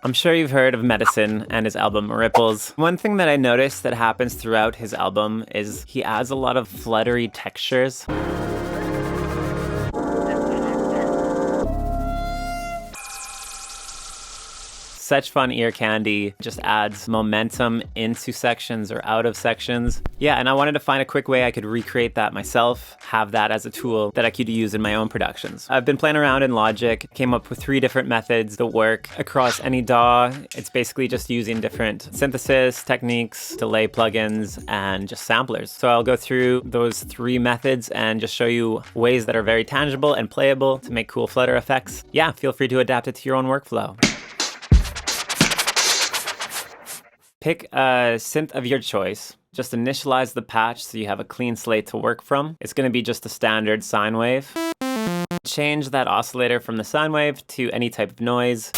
I'm sure you've heard of Medasin and his album Ripples. One thing that I noticed that happens throughout his album is he adds a lot of fluttery textures. Such fun ear candy, just adds momentum into sections or out of sections. Yeah, and I wanted to find a quick way I could recreate that myself, have that as a tool that I could use in my own productions. I've been playing around in Logic, came up with 3 different methods that work across any DAW. It's basically just using different synthesis techniques, delay plugins, and just samplers. So I'll go through those 3 methods and just show you ways that are very tangible and playable to make cool flutter effects. Yeah, feel free to adapt it to your own workflow. Pick a synth of your choice. Just initialize the patch so you have a clean slate to work from. It's going to be just a standard sine wave. Change that oscillator from the sine wave to any type of noise.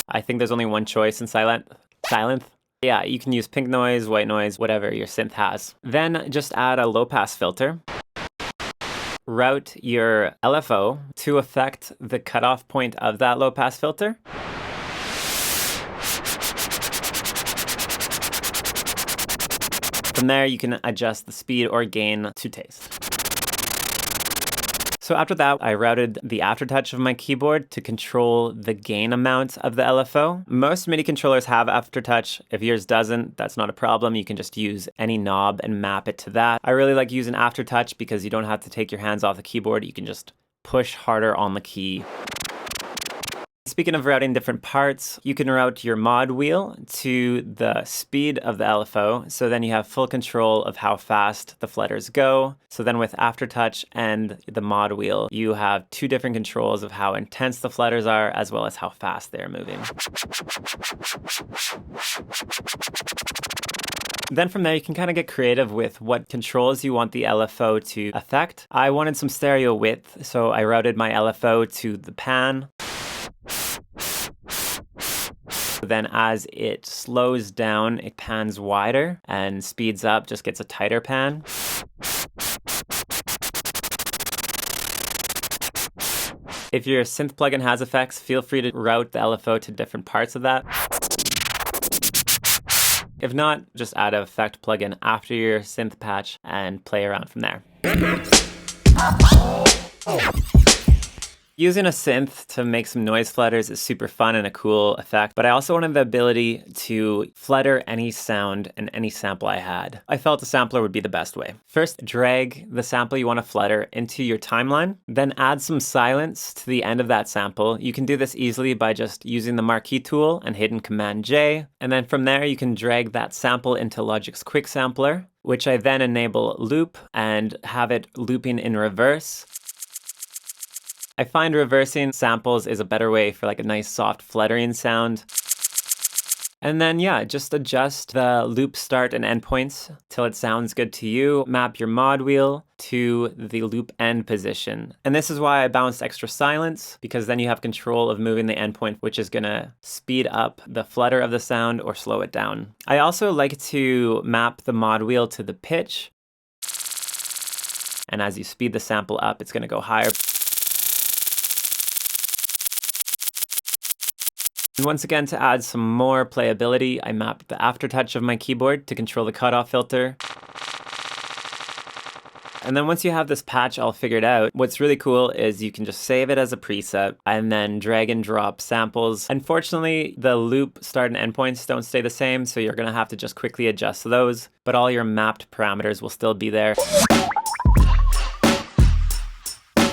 I think there's only one choice in silent. Yeah, you can use pink noise, white noise, whatever your synth has. Then just add a low pass filter. Route your LFO to affect the cutoff point of that low pass filter. From there, you can adjust the speed or gain to taste. So after that, I routed the aftertouch of my keyboard to control the gain amount of the LFO. Most MIDI controllers have aftertouch. If yours doesn't, that's not a problem. You can just use any knob and map it to that. I really like using aftertouch because you don't have to take your hands off the keyboard. You can just push harder on the key. Speaking of routing different parts, you can route your mod wheel to the speed of the LFO, so then you have full control of how fast the flutters go. So then with aftertouch and the mod wheel, you have 2 different controls of how intense the flutters are, as well as how fast they're moving. Then from there, you can kind of get creative with what controls you want the LFO to affect. I wanted some stereo width, so I routed my LFO to the pan. Then as it slows down, it pans wider, and speeds up, just gets a tighter pan. If your synth plugin has effects, feel free to route the LFO to different parts of that. If not, just add an effect plugin after your synth patch and play around from there. Using a synth to make some noise flutters is super fun and a cool effect, but I also wanted the ability to flutter any sound and any sample I had. I felt a sampler would be the best way. First, drag the sample you want to flutter into your timeline, then add some silence to the end of that sample. You can do this easily by just using the marquee tool and hitting Command J, and then from there you can drag that sample into Logic's Quick Sampler, which I then enable loop and have it looping in reverse. I find reversing samples is a better way for like a nice soft fluttering sound. And then yeah, just adjust the loop start and end points till it sounds good to you. Map your mod wheel to the loop end position. And this is why I bounced extra silence, because then you have control of moving the endpoint, which is gonna speed up the flutter of the sound or slow it down. I also like to map the mod wheel to the pitch. And as you speed the sample up, it's gonna go higher. And once again, to add some more playability, I mapped the aftertouch of my keyboard to control the cutoff filter. And then once you have this patch all figured out, what's really cool is you can just save it as a preset and then drag and drop samples. Unfortunately, the loop start and end points don't stay the same, so you're gonna have to just quickly adjust those, but all your mapped parameters will still be there.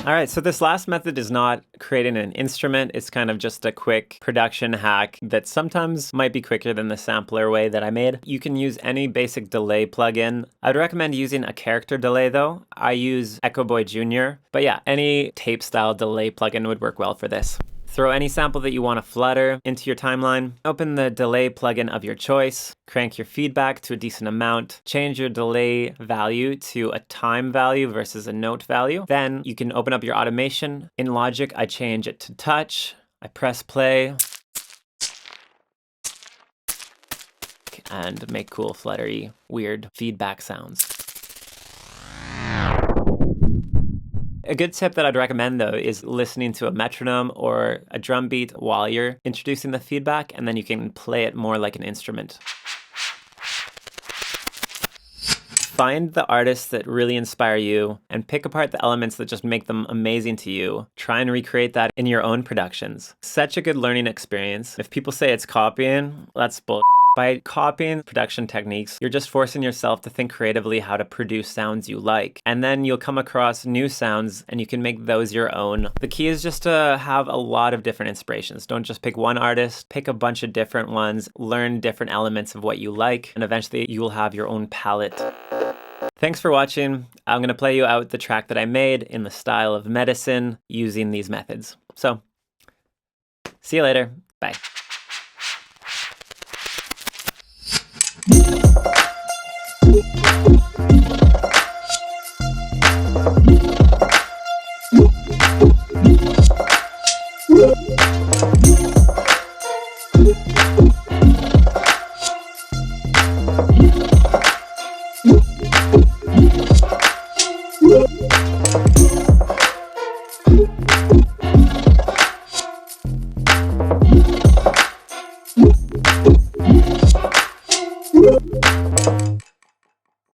All right, so this last method is not creating an instrument. It's kind of just a quick production hack that sometimes might be quicker than the sampler way that I made. You can use any basic delay plugin. I'd recommend using a character delay though. I use Echoboy Jr, but yeah, any tape style delay plugin would work well for this. Throw any sample that you want to flutter into your timeline, open the delay plugin of your choice, crank your feedback to a decent amount, change your delay value to a time value versus a note value. Then you can open up your automation. In Logic, I change it to touch. I press play and make cool, fluttery, weird feedback sounds. A good tip that I'd recommend though is listening to a metronome or a drum beat while you're introducing the feedback, and then you can play it more like an instrument. Find the artists that really inspire you and pick apart the elements that just make them amazing to you. Try and recreate that in your own productions. Such a good learning experience. If people say it's copying, that's bull. By copying production techniques, you're just forcing yourself to think creatively how to produce sounds you like. And then you'll come across new sounds and you can make those your own. The key is just to have a lot of different inspirations. Don't just pick one artist, pick a bunch of different ones, learn different elements of what you like, and eventually you will have your own palette. Thanks for watching. I'm going to play you out the track that I made in the style of Medasin using these methods. So, see you later. Bye.